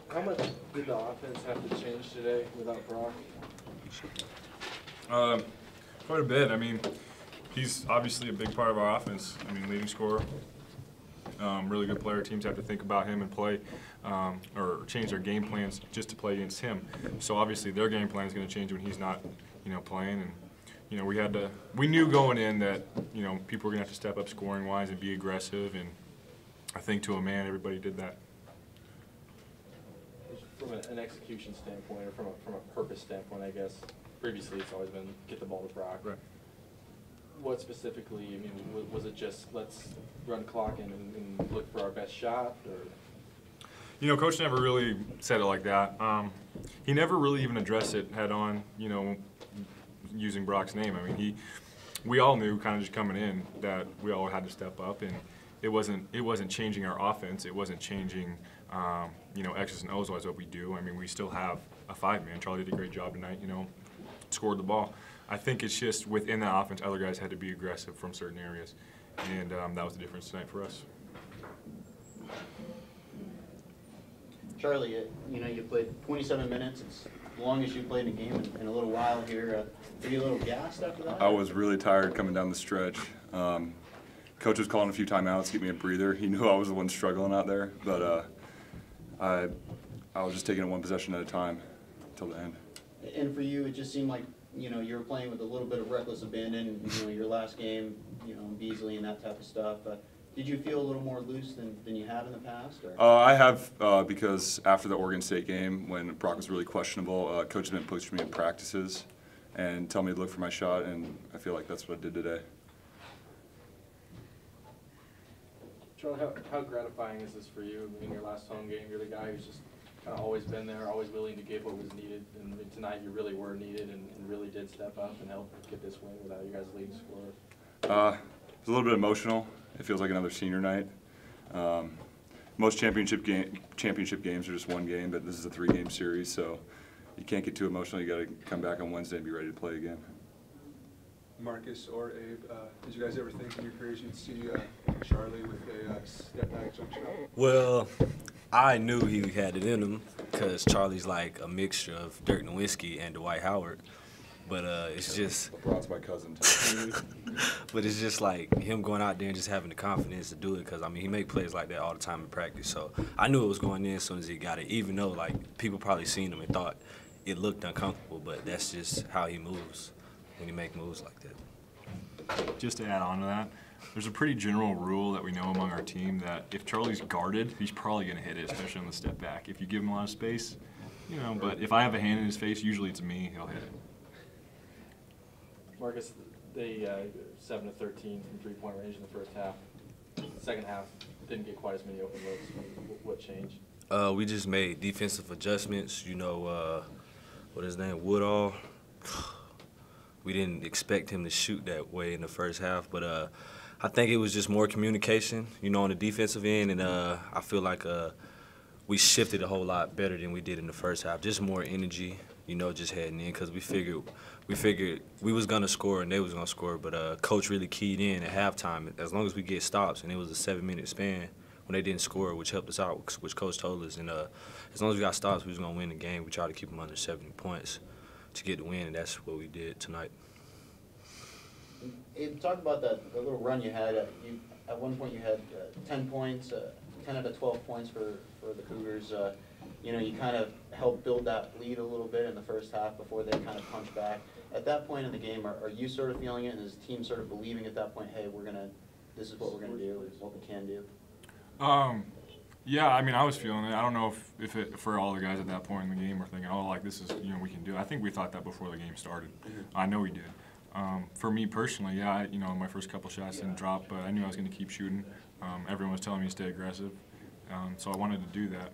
How much did the offense have to change today without Brock? Quite a bit. I mean, he's obviously a big part of our offense. I mean, leading scorer, really good player. Teams have to think about him and play or change their game plans just to play against him. So obviously their game plan is going to change when he's not, playing. And we knew going in that people were going to have to step up scoring wise and be aggressive. And I think to a man, everybody did that. From an execution standpoint, or from a purpose standpoint, I guess, previously it's always been get the ball to Brock. Right. What specifically, I mean, was it just let's run clock and look for our best shot? Or? Coach never really said it like that. He never really even addressed it head on, using Brock's name. I mean, we all knew kind of just coming in that we all had to step up, and it wasn't changing our offense. It wasn't changing, X's and O's was what we do. I mean, we still have a 5-man. Charlie did a great job tonight, scored the ball. I think it's just within that offense, other guys had to be aggressive from certain areas, and that was the difference tonight for us. Charlie, you played 27 minutes. It's the longest you played in a game in a little while here. Were you a little gassed after that? I was really tired coming down the stretch. Coach was calling a few timeouts to give me a breather. He knew I was the one struggling out there, but I was just taking it one possession at a time until the end. And for you, it just seemed like you were playing with a little bit of reckless abandon. Your last game, Beasley and that type of stuff. Did you feel a little more loose than you have in the past? Or? I have because after the Oregon State game, when Brock was really questionable, Coach has been pushing me in practices and telling me to look for my shot, and I feel like that's what I did today. Charlie, how gratifying is this for you? In your last home game, you're the guy who's just kind of always been there, always willing to give what was needed, and tonight you really were needed and really did step up and help get this win without you guys leading scorer. It's a little bit emotional. It feels like another senior night. Most championship games are just one game, but this is a 3-game series, so you can't get too emotional. You got to come back on Wednesday and be ready to play again. Marcus or Abe, did you guys ever think in your careers you'd see Charlie with a step-back jump shot? Well, I knew he had it in him because Charlie's like a mixture of Dirk Nowitzki and Dwight Howard. But it's just. LeBron's my cousin too. But it's just like him going out there and just having the confidence to do it. Because I mean, he make plays like that all the time in practice. So I knew it was going in as soon as he got it. Even though like people probably seen him and thought it looked uncomfortable, but that's just how he moves when he make moves like that. Just to add on to that, there's a pretty general rule that we know among our team that if Charlie's guarded, he's probably going to hit it, especially on the step back. If you give him a lot of space, but if I have a hand in his face, usually it's me, he'll hit it. Marcus, they 7 of 13 from 3-point range in the first half. Second half, didn't get quite as many open looks. What changed? We just made defensive adjustments. What his name, Woodall. We didn't expect him to shoot that way in the first half, but I think it was just more communication, on the defensive end, and I feel like we shifted a whole lot better than we did in the first half. Just more energy, just heading in, because we figured we was gonna score and they was gonna score, but Coach really keyed in at halftime. As long as we get stops, and it was a 7-minute span when they didn't score, which helped us out, which Coach told us, and as long as we got stops, we was gonna win the game. We tried to keep them under 70 points to get the win, and that's what we did tonight. Abe, talk about the little run you had. At one point you had 10 points, 10 out of 12 points for the Cougars. You kind of helped build that lead a little bit in the first half before they kind of punched back. At that point in the game, are you sort of feeling it, and is the team sort of believing at that point, hey, this is what we're gonna do, what we can do? Yeah, I mean, I was feeling it. I don't know if it, for all the guys at that point in the game were thinking, oh, like this is, we can do it. I think we thought that before the game started. I know we did. For me personally, yeah, my first couple shots didn't drop, but I knew I was going to keep shooting. Everyone was telling me to stay aggressive, so I wanted to do that.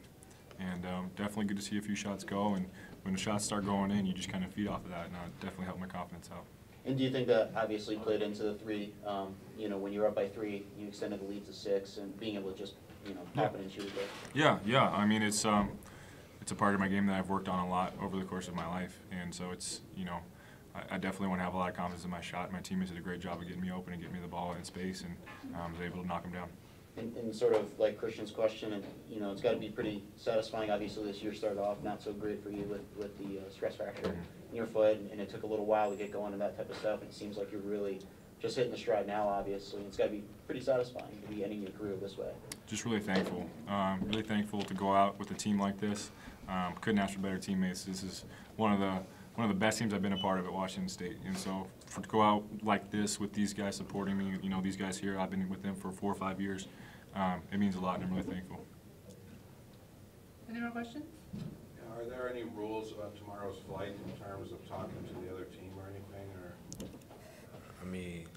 And definitely good to see a few shots go, and when the shots start going in, you just kind of feed off of that, and it definitely helped my confidence out. And do you think that obviously played into the 3, when you were up by 3, you extended the lead to 6, and being able to just, pop it and shoot it there? Yeah. I mean, it's a part of my game that I've worked on a lot over the course of my life, and so it's, I definitely want to have a lot of confidence in my shot. My teammates did a great job of getting me open and getting me the ball in space, and I was able to knock them down. in sort of like Christian's question, and you know, it's got to be pretty satisfying. Obviously, this year started off not so great for you with the stress fracture in your foot, and it took a little while to get going and that type of stuff. And it seems like you're really just hitting the stride now, obviously. And it's got to be pretty satisfying to be ending your career this way. Just really thankful. Really thankful to go out with a team like this. Couldn't ask for better teammates. This is one of the best teams I've been a part of at Washington State. And so to go out like this with these guys supporting me, you know, these guys here, I've been with them for 4 or 5 years. It means a lot, and I'm really thankful. Any more questions? Are there any rules about tomorrow's flight in terms of talking to the other team or anything, or? I mean,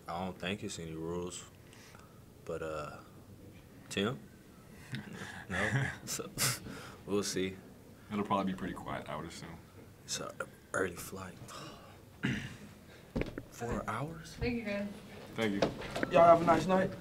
I don't think it's any rules, but Tim? No? So, we'll see. It'll probably be pretty quiet, I would assume. It's an early flight. 4 hours? Thank you, guys. Thank you. Y'all have a nice night.